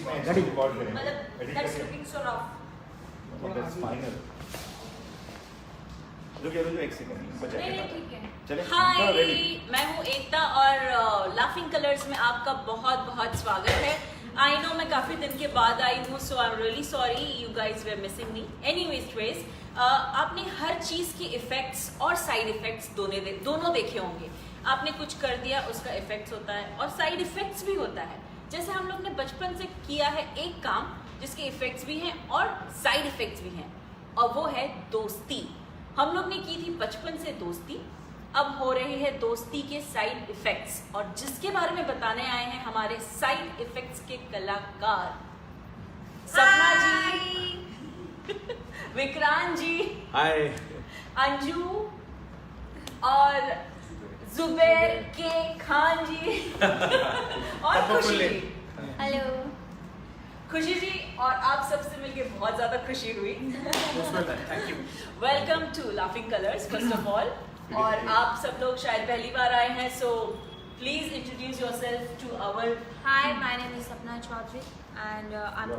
घड़ी रिकॉर्ड करेंगे मतलब that's looking so rough. That's final रुकिए एक सेकंड बचा नहीं ठीक है. चले हाय, मैं हूँ एकता और लाफिंग कलर्स में आपका बहुत बहुत स्वागत है. आई नो मैं काफ़ी दिन के बाद आई हूँ, so I am really sorry you guys were missing me. Anyways ट्रेस, आपने हर चीज़ के इफेक्ट्स और साइड इफेक्ट्स दोनों देखे होंगे. आपने कुछ कर दिया उसका इफेक्ट्स होता है और साइड इफेक्ट्स भी होता है. जैसे हम लोग ने बचपन से किया है एक काम जिसके इफेक्ट्स भी हैं और साइड इफेक्ट्स भी हैं, और वो है दोस्ती. हम लोग ने की थी बचपन से दोस्ती, अब हो रही है दोस्ती के साइड इफेक्ट्स, और जिसके बारे में बताने आए हैं हमारे साइड इफेक्ट्स के कलाकार सपना जी, विक्रांत जी, हाय, अंजू और जुबैर के खान जी और खुशी जी. हेलो. खुशी जी और आप सबसे मिलके बहुत ज्यादा खुशी हुई. Thank you. Welcome to Laughing Colours first of all. और आप सब लोग शायद पहली बार आए हैं, so please introduce yourself to our. Hi, my name is Sapna Chaudhary and I'm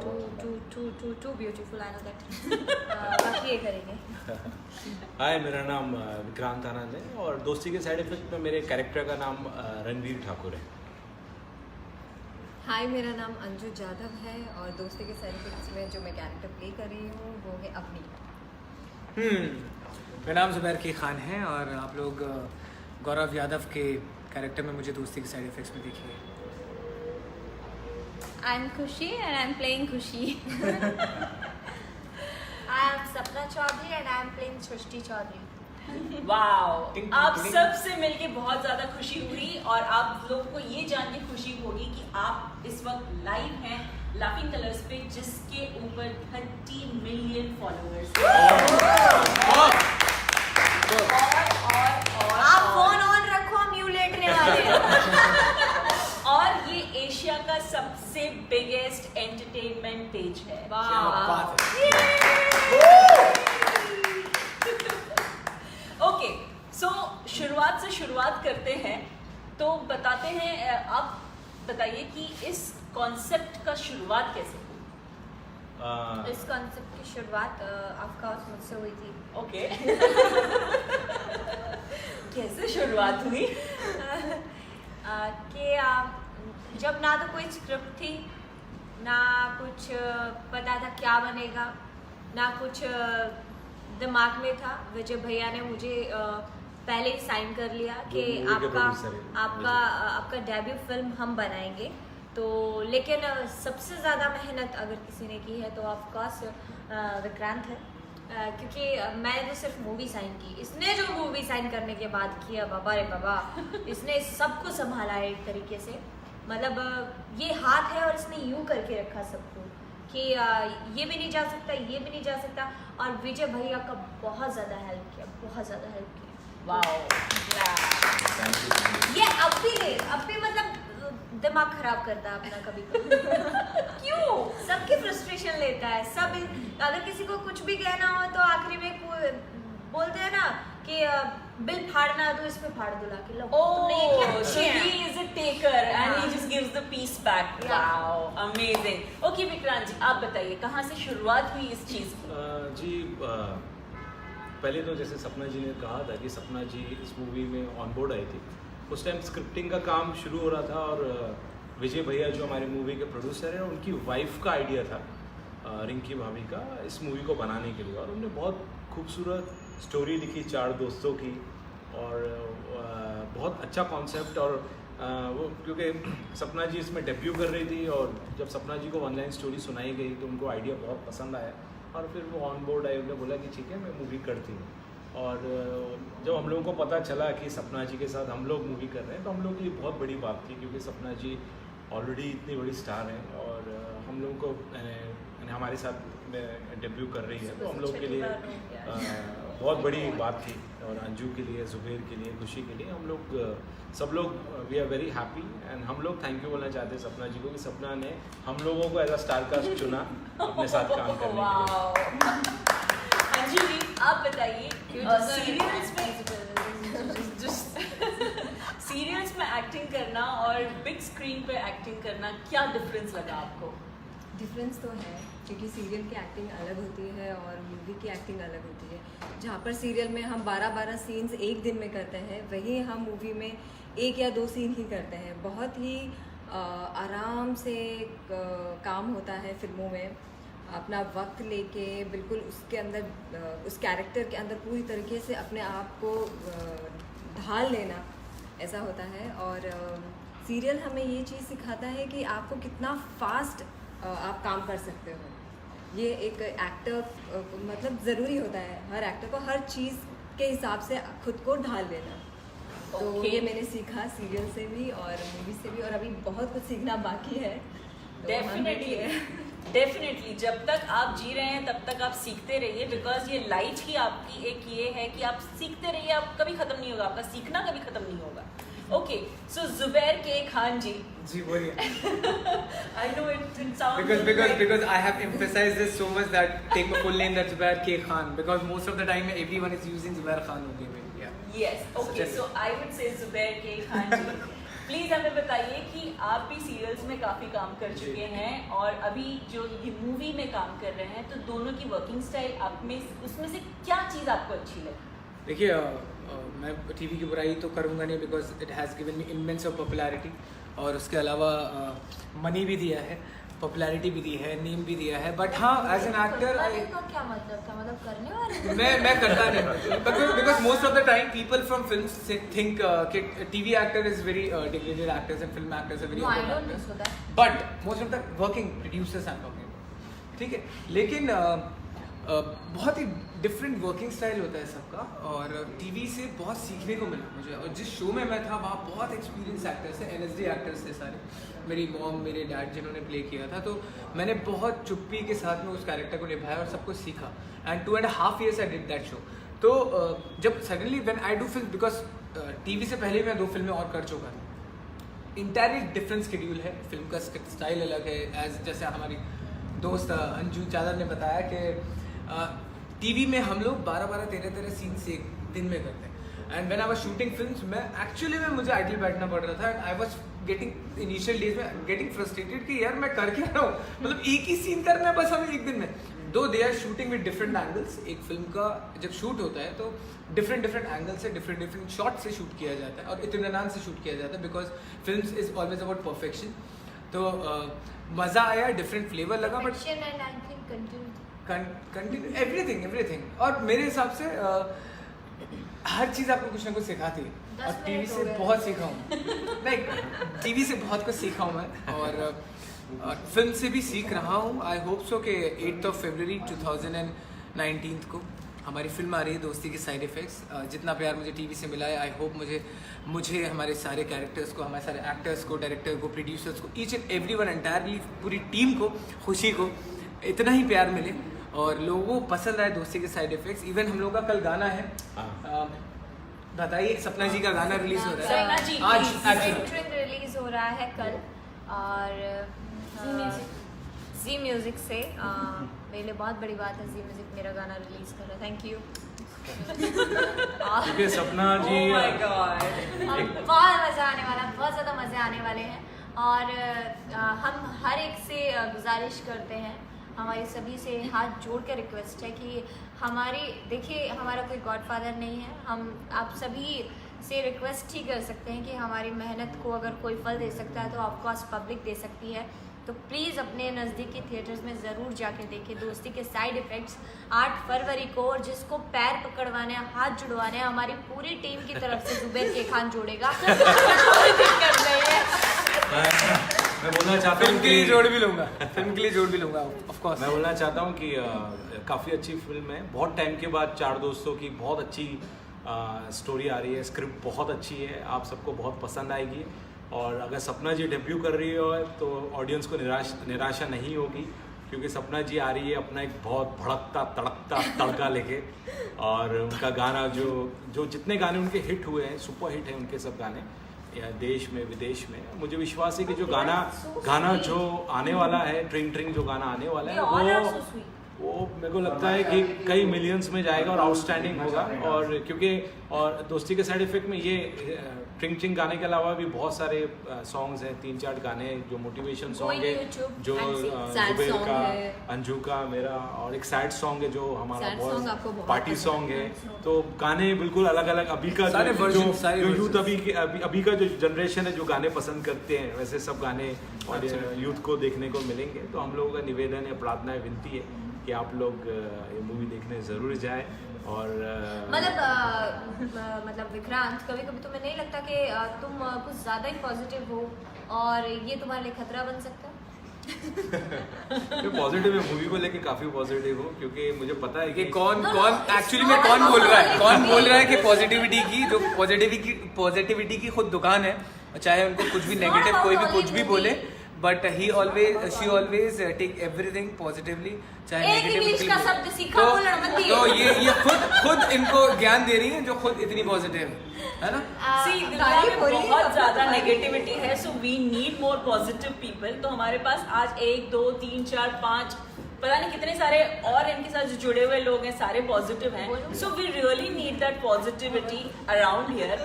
too beautiful. I know that. बाकी ये करेंगे. हाय, मेरा नाम विक्रांत आनंद है और दोस्ती के साइड इफेक्ट में मेरे कैरेक्टर का नाम रणवीर ठाकुर है. हाय, मेरा नाम अंजू जाधव है और दोस्ती के साइड इफेक्ट्स में जो मैं कैरेक्टर प्ले कर रही हूँ वो है अपनी. मेरा नाम जुबैर के खान है और आप लोग गौरव यादव के कैरेक्टर में मुझे दोस्ती के साइड इफेक्ट्स में देखिए. I'm Khushi and I'm playing Khushi. I am Sapna Chaudhary and I am playing Shrishti Chaudhary. Wow, टिंग, आप टिंग. सब से मिलके बहुत ज्यादा खुशी हुई और आप लोगों को ये जान के खुशी होगी कि आप इस वक्त लाइव हैं लाफिंग कलर्स पे, जिसके ऊपर 30 मिलियन फॉलोअर्स और आप फोन ऑन रखो, हम यू लेटने वाले हैं. और ये एशिया का सबसे बिगेस्ट एंटरटेनमेंट पेज है. बात ओके, सो शुरुआत करते हैं. तो बताते हैं, आप बताइए कि इस कॉन्सेप्ट का शुरुआत कैसे हुई. इस कॉन्सेप्ट की शुरुआत ऑफ कोर्स मुझसे हुई थी. ओके. कैसे शुरुआत हुई? कि जब ना तो कोई स्क्रिप्ट थी, ना कुछ पता था क्या बनेगा, ना कुछ दिमाग में था. विजय भैया ने मुझे पहले ही साइन कर लिया कि आपका डेब्यू फिल्म हम बनाएंगे. तो लेकिन सबसे ज़्यादा मेहनत अगर किसी ने की है तो ऑफ कोर्स विक्रांत है, क्योंकि मैंने तो सिर्फ मूवी साइन की. इसने जो मूवी साइन करने के बाद किया, बाबा रे बाबा, इसने सबको संभाला है एक तरीके से. मतलब ये हाथ है और इसने यूं करके रखा सबको कि ये भी नहीं जा सकता, ये भी नहीं जा सकता. और विजय भैया का बहुत ज़्यादा हेल्प किया, बहुत ज़्यादा हेल्प किया. वाओ. ये अब भी मतलब दिमाग खराब करता है अपना कभी कभी. क्यों? सबकी फ्रस्ट्रेशन लेता है. सब अगर किसी को कुछ भी कहना हो तो आखिरी में बोलते हैं ना कि बिल फाड़ना तो इस पे फाड़ दो लाके. लो तुमने ये क्या Oh, so किया? he is a taker and he just gives the piece back. Yeah. Wow, amazing. Okay, Vikrant जी, आप बताइए कहाँ से शुरुआत हुई इस चीज़ की? जी, पहले तो जैसे सपना जी ने कहा था कि सपना जी इस मूवी में ऑन बोर्ड आई थी. उस टाइम स्क्रिप्टिंग का काम शुरू हो रहा था और विजय भैया जो हमारी मूवी के प्रोड्यूसर हैं, उनकी वाइफ का आइडिया था, रिंकी भाभी का, इस मूवी को बनाने के लिए. और उन्होंने बहुत खूबसूरत स्टोरी लिखी 4 दोस्तों की और बहुत अच्छा कॉन्सेप्ट. और वो क्योंकि सपना जी इसमें डेब्यू कर रही थी और जब सपना जी को ऑनलाइन स्टोरी सुनाई गई तो उनको आइडिया बहुत पसंद आया और फिर वो ऑन बोर्ड आए. उन्होंने बोला कि ठीक है, मैं मूवी करती हूँ. और जब हम लोगों को पता चला कि सपना जी के साथ हम लोग मूवी कर रहे हैं तो हम लोग के लिए बहुत बड़ी बात थी, क्योंकि सपना जी ऑलरेडी इतनी बड़ी स्टार हैं और हम लोगों को हमारे साथ डेब्यू कर रही है, तो हम लोग के लिए बहुत बड़ी बात थी. और अंजू के लिए, जुबैर के लिए, खुशी के लिए, हम लोग सब लोग we are very happy. And हम लोग थैंक यू बोलना चाहते हैं सपना जी को कि सपना ने हम लोगों को एज अ स्टार कास्ट चुना अपने साथ काम करने के लिए. अंजू जी, आप बताइए सीरियल्स में एक्टिंग करना और बिग स्क्रीन पे एक्टिंग करना क्या डिफरेंस लगा आपको? डिफरेंस तो है, क्योंकि सीरियल की एक्टिंग अलग होती है और मूवी की एक्टिंग अलग होती है। जहाँ पर सीरियल में हम 12-12 सीन्स एक दिन में करते हैं, वहीं हम मूवी में 1 या 2 सीन ही करते हैं। बहुत ही आराम से काम होता है फिल्मों में, अपना वक्त लेके बिल्कुल उसके अंदर उस कैरेक्टर के अंदर पूरी तरीके से अपने आप को ढाल लेना, ऐसा होता है। और सीरियल हमें ये चीज़ सिखाता है कि आपको कितना फास्ट आप काम कर सकते हो। ये एक एक्टर मतलब ज़रूरी होता है, हर एक्टर को हर चीज़ के हिसाब से खुद को ढाल लेना। तो ये मैंने सीखा सीरियल से भी और मूवी से भी, और अभी बहुत कुछ सीखना बाकी है। डेफिनेटली जब तक आप जी रहे हैं तब तक आप सीखते रहिए, बिकॉज ये लाइफ ही आपकी एक ये है कि आप सीखते रहिए, आप कभी खत्म नहीं होगा, आपका सीखना कभी खत्म नहीं होगा। ओके, सो जुबैर के खान जी बोलिए। I know it sounds because I have emphasized this so much that take my full name, that's Zubair K Khan, because most of the time everyone is using Zubair Khan only में. Yeah. Yes, okay, so I would say Zubair के खान जी, please हमें बताइए कि आप भी serials में काफी काम कर चुके हैं और अभी जो ये मूवी में काम कर रहे हैं, तो दोनों की वर्किंग स्टाइल आप में उसमें से क्या चीज आपको अच्छी लगी? देखिए, मैं टीवी की बुराई तो करूँगा नहीं, because it has given me immense of popularity, और उसके अलावा मनी भी दिया है, पॉपुलैरिटी भी दी है, नेम भी दिया है। बट हाँ, एज एन एक्टर का क्या मतलब था? मतलब करने वाले मैं करता नहीं, because most of the time people from films think कि TV actor is very degraded actors and film actors are very, but most of the working producers I am talking, ठीक है। लेकिन बहुत ही डिफरेंट वर्किंग स्टाइल होता है सबका, और TV से बहुत सीखने को मिला मुझे। और जिस शो में मैं था वहाँ बहुत एक्सपीरियंस एक्टर्स थे, NSD एक्टर्स थे सारे, मेरी मॉम, मेरे डैड जिन्होंने प्ले किया था। तो मैंने बहुत चुप्पी के साथ में उस कैरेक्टर को निभाया और सब कुछ सीखा, and 2.5 years I did that show. तो जब suddenly when I do film, because TV से पहले मैं 2 फिल्में और कर चुका था, इंटायरली डिफरेंट शेड्यूल है, फिल्म का स्टाइल अलग है। एज जैसे हमारी दोस्त अंजू चादर ने बताया कि टीवी में हम लोग 12-12, 13-13 सीन्स एक दिन में करते हैं, and when I was shooting films में एक्चुअली में मुझे आइडल बैठना पड़ रहा था, and I was getting initial days में गेटिंग फ्रस्ट्रेटेड कि यार मैं कर क्या रहा हूँ, मतलब एक ही सीन करना है बस हमें एक दिन में। दो they are shooting with different angles, एक फिल्म का जब शूट होता है तो डिफरेंट एंगल से डिफरेंट शॉट से शूट किया जाता है और इत्मीनान से शूट किया जाता है, because film is always about perfection. तो मज़ा आया, डिफरेंट फ्लेवर लगा, बट कंटिन्यू एवरीथिंग। और मेरे हिसाब से हर चीज़ आपको कुछ ना कुछ सिखाती है, और टीवी से बहुत सीखा हूँ। नहीं, टीवी से बहुत कुछ सीखा हूँ मैं, और फिल्म से भी सीख रहा हूँ। आई होप सो कि 8 February 2019 को हमारी फिल्म आ रही है दोस्ती के साइड इफ़ेक्ट्स। जितना प्यार मुझे टीवी से मिला है, आई होप मुझे हमारे सारे कैरेक्टर्स को, हमारे सारे एक्टर्स को, डायरेक्टर को, प्रोड्यूसर्स को, ईच एंड एवरीवन, एंटायरली पूरी टीम को, खुशी को इतना ही प्यार मिले और लोगों को पसंद आए दोस्ती के साइड इफ़ेक्ट्स। इवन हम लोग का कल गाना है, बताइए, सपना जी का गाना रिलीज हो रहा है आज, रिलीज हो रहा है कल, और जी म्यूजिक से मेरे लिए बहुत बड़ी बात है, जी म्यूजिक मेरा गाना रिलीज कर रहा है। Thank you. क्योंकि सपना जी बहुत मज़ा आने वाला है, बहुत ज़्यादा मज़े आने वाले हैं, और हम हर एक से गुजारिश करते हैं, हमारी सभी से हाथ जोड़ के रिक्वेस्ट है कि देखिए हमारा कोई गॉडफादर नहीं है, हम आप सभी से रिक्वेस्ट ही कर सकते हैं कि हमारी मेहनत को अगर कोई फल दे सकता है तो ऑफकोर्स पब्लिक दे सकती है। तो प्लीज़ अपने नज़दीकी थिएटर्स में ज़रूर जाके देखिए दोस्ती के साइड इफ़ेक्ट्स 8 फरवरी को, और जिसको पैर पकड़वाने हैं, हाथ जुड़वाने हैं, हमारी पूरी टीम की तरफ से जुबैर के खान जोड़ेगा। कोई दिक्कत नहीं है। मैं बोलना चाहता हूँ, फिल्म के लिए जोड़ भी लूँगा ऑफ कोर्स। मैं बोलना चाहता हूँ कि काफ़ी अच्छी फिल्म है, बहुत टाइम के बाद 4 दोस्तों की बहुत अच्छी स्टोरी आ रही है, स्क्रिप्ट बहुत अच्छी है, आप सबको बहुत पसंद आएगी। और अगर सपना जी डेब्यू कर रही हो तो ऑडियंस को निराशा नहीं होगी, क्योंकि सपना जी आ रही है अपना एक बहुत भड़कता तड़कता तड़का लेके, और उनका गाना जो जितने गाने उनके हिट हुए हैं, सुपर हिट हैं उनके सब गाने, या देश में विदेश में। मुझे विश्वास है कि जो गाना जो आने वाला है, ट्रिंग जो गाना आने वाला है, वो मेरे को लगता है कि कई मिलियंस में जाएगा और आउटस्टैंडिंग होगा। और क्योंकि और दोस्ती के साइड इफेक्ट में ये ट्रिंग चिंग गाने के अलावा भी बहुत सारे सॉन्ग्स हैं, 3-4 गाने जो मोटिवेशन सॉन्ग है, जो जुबेर का, अंजू का, मेरा, और एक सैड सॉन्ग है जो हमारा बहुत पार्टी सॉन्ग है। तो गाने बिल्कुल अलग अलग, अभी का जो यूथ अभी का जो जनरेशन है जो गाने पसंद करते हैं वैसे सब गाने और यूथ को देखने को मिलेंगे। तो हम लोगों का निवेदन है, प्रार्थना है, विनती है कि आप लोग ये मूवी देखने ज़रूर जाए। और मतलब विक्रांत, कभी कभी तुम्हें नहीं लगता कि तुम कुछ ज़्यादा ही पॉजिटिव हो और ये तुम्हारे लिए खतरा बन सकता है? मैं पॉजिटिव है, मूवी को लेके काफ़ी पॉजिटिव हूँ, क्योंकि मुझे पता है कि कौन एक्चुअली में कौन बोल रहा है कि पॉजिटिविटी की खुद दुकान है, चाहे उनको कुछ भी नेगेटिव कोई भी कुछ भी बोले, but she always take everything positively, चाहे नेगेटिव। तो ये खुद इनको ज्ञान दे रही है जो खुद इतनी पॉजिटिव है ना। See, दुनिया में बहुत ज्यादा नेगेटिविटी है, so we need more positive people. तो हमारे पास आज 1, 2, 3, 4, 5 पता नहीं कितने सारे और इनके साथ जो जुड़े हुए लोग हैं, सारे पॉजिटिव हैं। So we really need that positivity around here.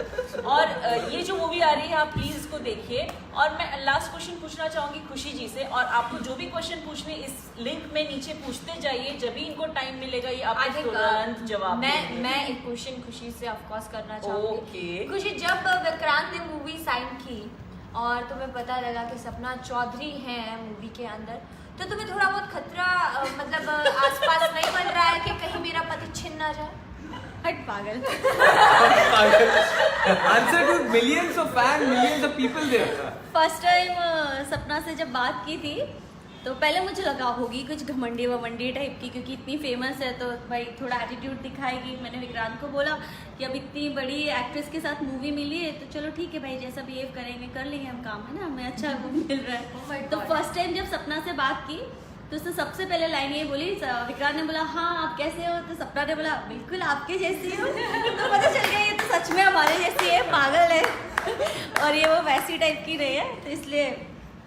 और ये जो मूवी आ रही है आप प्लीज इसको देखिए। और मैं लास्ट क्वेश्चन पूछना चाहूंगी खुशी जी से, और आपको जो भी क्वेश्चन पूछने इस लिंक में नीचे पूछते जाइए, जब भी इनको टाइम मिलेगा ये आपको तुरंत जवाब देंगे। मैं एक क्वेश्चन खुशी से ऑफ कोर्स करना चाहूंगी। Okay. खुशी, जब विक्रांत ने मूवी साइन की और तुम्हें पता लगा कि सपना चौधरी हैं मूवी के अंदर, तो तुम्हें थोड़ा बहुत खतरा मतलब आसपास नहीं बन रहा है कि कहीं मेरा पति छिन ना जाए? हट पागल। Answer to millions of fan, millions of people there. First time Sapna से जब बात की थी तो पहले मुझे लगा होगी कुछ घमंडी वमंडी टाइप की, क्योंकि इतनी फेमस है तो भाई थोड़ा एटीट्यूड दिखाएगी। मैंने विक्रांत को बोला कि अब इतनी बड़ी एक्ट्रेस के साथ मूवी मिली है तो चलो ठीक है भाई, जैसा बिहेव करेंगे कर लेंगे हम काम, है ना, हमें अच्छा वो मिल रहा है। तो फर्स्ट टाइम जब सपना से बात की तो उसने सबसे पहले लाइन ये बोली, विक्रांत ने बोला हाँ आप कैसे हो, तो सपना ने बोला बिल्कुल आपके जैसी हो। तो पता चल गया ये तो सच में हमारे जैसी है, पागल है। और ये वो वैसी टाइप की नहीं है, तो इसलिए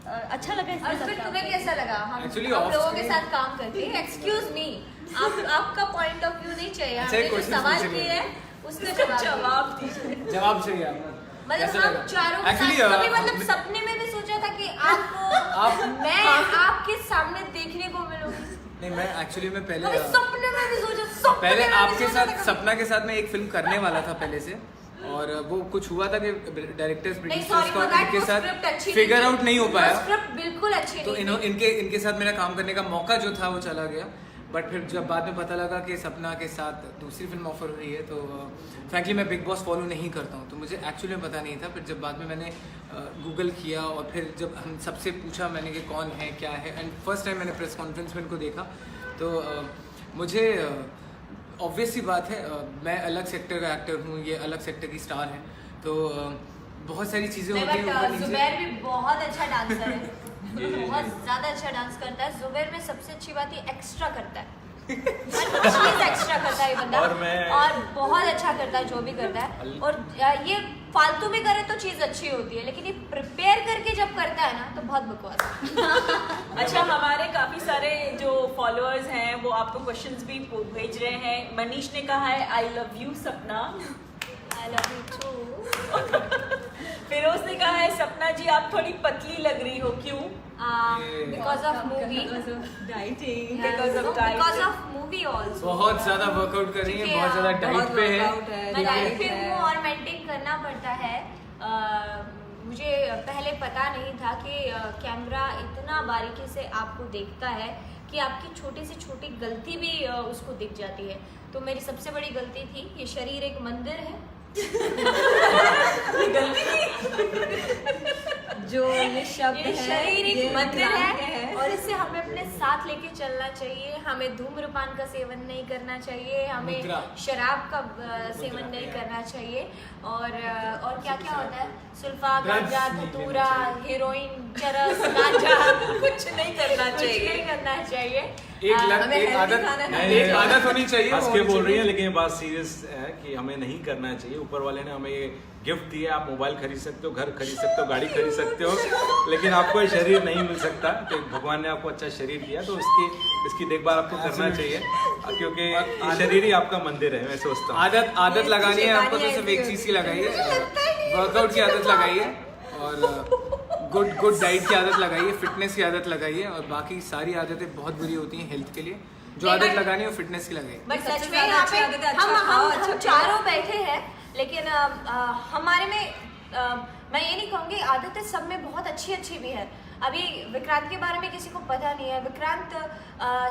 अच्छा लगा। और फिर तुम्हें कैसा लगा हम Actually, लोगों के off-screen- साथ काम करके? एक्सक्यूज मी, आपका पॉइंट ऑफ व्यू नहीं चाहिए, अच्छा, हमने जो question सवाल पूछिए किए हैं उसका जवाब दीजिए। जवाब चाहिए आपका। मतलब कैसा हम लगा? चारों Actually, कभी मतलब सपने में भी सोचा था कि आपको मैं आपके सामने देखने को मिलूंगी। नहीं, मैं एक्चुअली में कभी पहले सपने में भी सोचा, पहले आपके साथ सपना के साथ मैं एक फिल्म करने वाला था पहले से, और वो कुछ हुआ था कि डायरेक्टर्स प्रोड्यूसर्स का इनके साथ फिगर आउट नहीं हो पाया, स्क्रिप्ट बिल्कुल अच्छी तो नहीं थी। इनके साथ मेरा काम करने का मौका जो था वो चला गया। बट फिर जब बाद में पता लगा कि सपना के साथ दूसरी फिल्म ऑफर हुई है, तो फ्रैंकली मैं बिग बॉस फॉलो नहीं करता हूँ, तो मुझे एक्चुअली में पता नहीं था। फिर जब बाद में मैंने गूगल किया और फिर जब हम सबसे पूछा मैंने कि कौन है क्या है, एंड फर्स्ट टाइम मैंने प्रेस कॉन्फ्रेंस में इनको देखा, तो मुझे ऑब्वियस सी बात है, मैं अलग सेक्टर का एक्टर हूँ, ये अलग सेक्टर की स्टार है, तो बहुत सारी चीज़ें होती हैं ऊपर नीचे। जुबैर भी बहुत अच्छा डांसर है, बहुत ज्यादा अच्छा डांस करता है। जुबैर में सबसे अच्छी बात ये एक्स्ट्रा करता है, चीज एक्स्ट्रा करता है ये बंदा, और बहुत अच्छा करता है जो भी करता है। और ये फालतू में करे तो चीज अच्छी होती है, लेकिन ये प्रिपेयर करके जब करता है ना तो बहुत बकवास। अच्छा, हमारे काफी सारे जो फॉलोअर्स हैं वो आपको क्वेश्चंस भी भेज रहे हैं। मनीष ने कहा है आई love you Sapna. I love you too. Firoz ने कहा है सपना जी आप थोड़ी पतली लग रही हो, क्यों? Because of movie, dieting, because of movie also. बहुत ज्यादा वर्कआउट कर रही है, बहुत ज्यादा डाइट पे है। मैं डाइट पे हूँ और मेंटेन करना पड़ता है। मुझे पहले पता नहीं था कि कैमरा इतना बारीकी से आपको देखता है कि आपकी छोटी से छोटी गलती भी उसको दिख जाती है। तो मेरी सबसे बड़ी गलती थी, ये शरीर एक मंदिर है। जो ये शब्द ये है, शरीर ये एक मंदिर विक्रांत है और इसे हमें अपने साथ लेके चलना चाहिए। हमें धूम्रपान का सेवन नहीं करना चाहिए, हमें मुद्रा। शराब का सेवन नहीं करना चाहिए, और क्या क्या होता है, सुल्फा, गांजा, धतूरा, हीरोइन, चरस, गांजा, कुछ नहीं करना चाहिए। एक आदत होनी चाहिए। हंस के बोल रही है, लेकिन ये बात सीरियस है कि हमें नहीं करना चाहिए। ऊपर वाले ने हमें ये गिफ्ट दिया, आप मोबाइल खरीद सकते हो, घर खरीद सकते हो, गाड़ी खरीद सकते हो, लेकिन आपको ये शरीर नहीं मिल सकता। तो भगवान ने आपको अच्छा शरीर दिया, तो इसकी देखभाल आपको करना चाहिए, क्योंकि ये शरीर ही आपका मंदिर है। मैं सोचता हूँ आदत लगानी है आपको तो सिर्फ एक चीज की लगाइए, वर्कआउट की आदत लगाइए और गुड डाइट की आदत लगाइए, फिटनेस की आदत लगाइए, और बाकी सारी आदतें बहुत बुरी होती हैं हेल्थ के लिए। जो आदत लगानी है वो फिटनेस की लगाइए। बट सच में यहाँ पे हम चारों बैठे हैं, लेकिन हमारे में मैं ये नहीं कहूँगी, आदतें सब में बहुत अच्छी अच्छी भी है। अभी विक्रांत के बारे में किसी को पता नहीं है, विक्रांत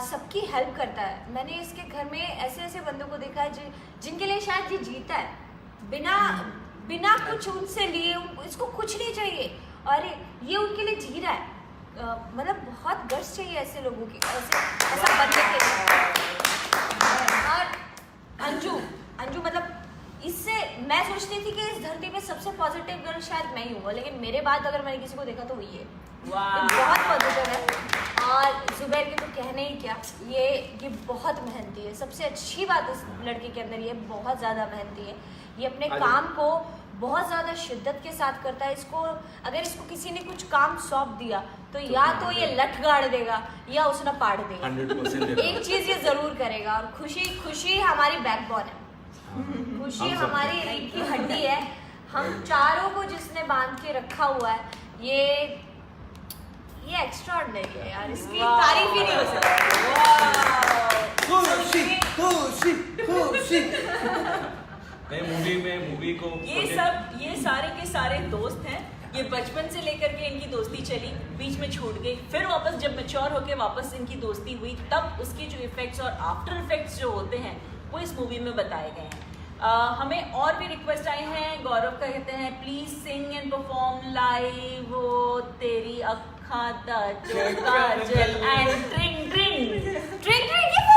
सबकी हेल्प करता है। मैंने इसके घर में ऐसे ऐसे बंदों को देखा है जिनके लिए शायद ये जीता है, बिना कुछ उनसे लिए, इसको कुछ नहीं चाहिए और ये उनके लिए जी रहा है। मतलब बहुत गट्स चाहिए ऐसे लोगों की, ऐसा बनने के लिए। और अंजू मतलब इससे मैं सोचती थी कि इस धरती पे सबसे पॉजिटिव गर्ल शायद मैं ही हूँ, लेकिन मेरे बाद अगर मैंने किसी को देखा तो वही है। बहुत पॉजिटिव है। और जुबैर के तो कहने ही क्या, ये बहुत मेहनती है। सबसे अच्छी बात इस लड़के के अंदर ये बहुत ज़्यादा मेहनती है। ये अपने काम को बहुत ज़्यादा शिद्दत के साथ करता है। अगर इसको किसी ने कुछ काम सौंप दिया तो या तो ये लठ गाड़ देगा या उसने पाड़ देगा। 100% एक चीज़ ये ज़रूर करेगा। और खुशी हमारी बैकबोन है, खुशी हमारी रीढ़ की हड्डी है। हम चारों को जिसने बांध के रखा हुआ है, ये एक्स्ट्राऑर्डिनरी है यार, इसकी तारीफ ही नहीं हो सकती। मूवी को ये सारे के सारे दोस्त हैं। ये बचपन से लेकर के इनकी दोस्ती चली, बीच में छूट गई, फिर वापस जब मैच्योर होके वापस इनकी दोस्ती हुई, तब उसके जो इफेक्ट्स और आफ्टर इफेक्ट्स जो होते हैं वो इस मूवी में बताए गए हैं। हमें और भी रिक्वेस्ट आए हैं। गौरव का कहते हैं please sing and perform live वो तेरी अखा दा जो काजल एंड ट्रिंग ट्रिंग ये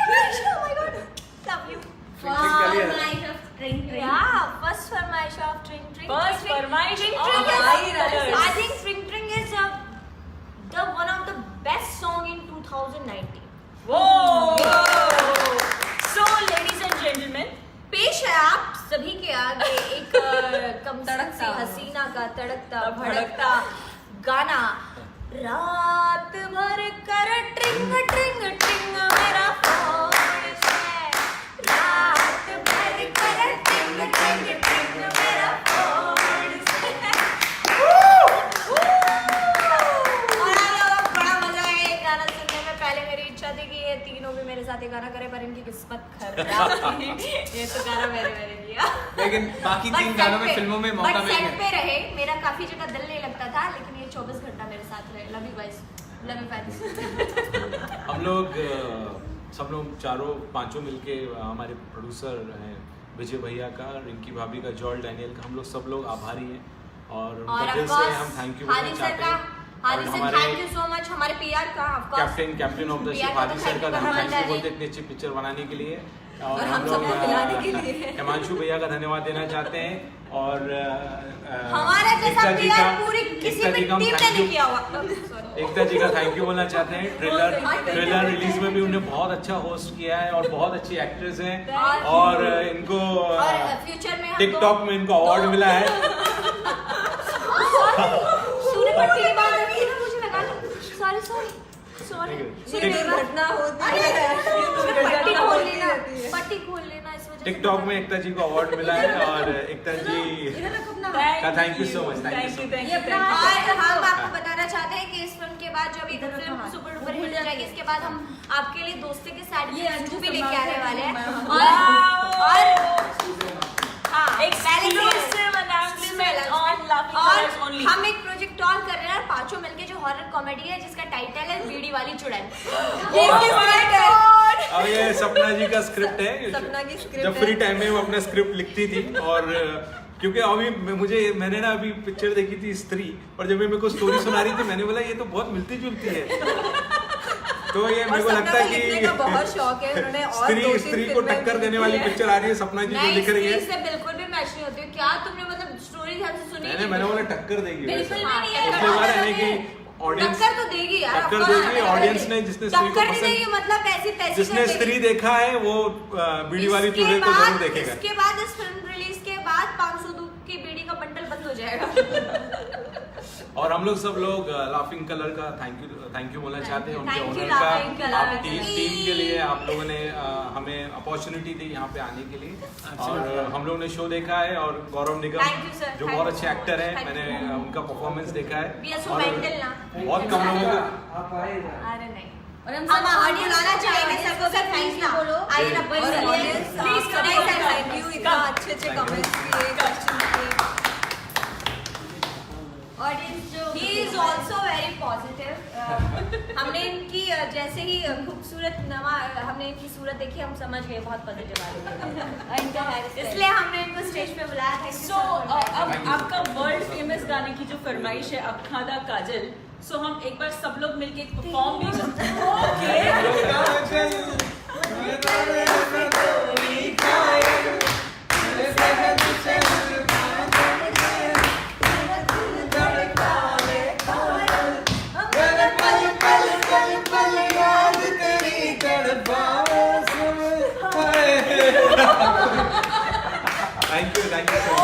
फरमाइश, oh my God, love you. फरमाइश ऑफ ट्रिंग ट्रिंग, फर्स्ट फरमाइश ऑफ ट्रिंग ट्रिंग, फर्स्ट फरमाइश I think Tring Tring is one of the best song in 2019. Whoa! So ladies and gentlemen, पेश है आप सभी के आगे एक कमसक सी हसीना का तड़कता भड़कता गाना। रात भर कर ट्रिंग ट्रिंग ट्रिंग मेरा फोन है, रात भर कर ट्रिंग ट्रिंग ट्रिंग मेरा फोन है। और बड़ा मजा आया ये गाना सुनने में। पहले मेरी इच्छा थी कि ये तीनों भी मेरे साथ ये गाना करे, पर इनकी किस्मत खराब थी। ये तो गाना मैंने किया, लेकिन बाकी 3 गानों में फिल्मों में मौका मिल गया। पे रहे, मेरा काफी जगह दिल नहीं लगता था, लेकिन ये 24 घंटा मेरे साथ रहे। Love you guys, love you fans. हम लोग सब लोग चारों पांचों मिलके हमारे प्रोड्यूसर हैं विजय भैया का, रिंकी भाभी का, जॉल डैनियल का, हम लोग सब लोग आभारी हैं और उनका दिल से हम थैंक यू बोलना चाहते हैं। Hadi sir thank you so much, हमारे पीआर का of course captain of the ship Hadi sir का थैंक यू बोलते इतनी अच्छी पिक्चर बनाने के लिए। और हम लोग हिमांशु भैया का धन्यवाद देना चाहते हैं। और हमारा जैसा पीआर पूरी किसी भी टीम ने नहीं किया हुआ। एकता जी का थैंक यू बोलना चाहते हैं। ट्रेलर रिलीज में भी उन्हें बहुत अच्छा होस्ट किया है और बहुत अच्छी एक्ट्रेस हैं और इनको फ्यूचर में टिकटॉक में इनको अवार्ड मिला है। सूर्यपट्टी की बात रखी ना, मुझे लगा सॉरी घटना होती है, पट्टी खोल लेना इस वजह से। टिकटॉक में एकता जी को अवार्ड मिला है और एकता जी का थैंक यू सो मच। और हम आपको बताना चाहते हैं कि इस फिल्म के बाद जो अभी फिल्म सुपर डुपर हिट हो जाएगी, इसके बाद हम आपके लिए दोस्ती के साथ ये अंजू भी लेके आने वाले हैं। और हम एक प्रोजेक्ट और कर रहे हैं पांचों मिलके, जो हॉरर कॉमेडी है, जिसका टाइटल है बीड़ी वाली चुड़ैल। और ये सपना जी का स्क्रिप्ट है। सपना की स्क्रिप्ट जब फ्री टाइम में वो अपना स्क्रिप्ट लिखती थी, और क्योंकि अभी मैंने ना अभी पिक्चर देखी थी स्त्री, और जब मेरे को स्टोरी सुना रही थी मैंने बोला ये तो बहुत मिलती जुलती है। तो ये मेरे को लगता है कि बहुत शौक है, उन्होंने और स्त्री को टक्कर देने वाली पिक्चर आ रही है सपना जी जो लिख रही है। इससे बिल्कुल भी मैच नहीं होती। क्या तुमने मतलब स्टोरी ध्यान से सुनी? मैंने बोला टक्कर देगी। बिल्कुल भी नहीं है। उसके बाद है कि ऑडियंस टक्कर तो देगी यार, टक्कर of course देगी टक्कर ऑडियंस देगी। ने जिसने स्त्री को टक्कर नहीं पसंद देगी मतलब पैसे जिसने स्त्री देखा है वो बीड़ी वाली इसके चूल्हे को बाद- जरूर देखेगा। इसके बाद इस फिल्म रिलीज के बाद 500 दूध की बीड़ी का बंडल बंद हो जाएगा। और हम लोग सब लोग लाफिंग कलर का थैंक यू बोलना चाहते हैं उनके Thank you, ओनर का। Laughing Colour। आप टीम के लिए आप लोगों ने हमें अपॉर्चुनिटी दी यहाँ पे आने के लिए और हम लोगों ने शो देखा है और गौरव निगम Thank you, sir. जो Thank बहुत you अच्छे so much. एक्टर हैं, Thank मैंने you. उनका परफॉर्मेंस देखा We are है so mental ना। बहुत कम लोगों को अरे नहीं और हम हम सब ऑडियंस आना चाहेंगे सबको सर प्लीज ना बोलो आइए ना और ऑडियंस प्लीज आपका करें थैंक यू इतना अच्छे अच्छे कमेंट्स किए क्वेश्चन किए। ऑडियंस जो he is also very positive. हमने इनकी जैसे ही खूबसूरत नवा हमने इनकी सूरत देखी हम समझ गए बहुत पॉजिटिव वाले इनका है इसलिए हमने इनको स्टेज पे बुलाया था। सो अब आपका वर्ल्ड फेमस गाने की जो फरमाइश है अखा दा काजल, सो हम एक बार सब लोग मिलके परफॉर्म भी करते हैं। Thank you so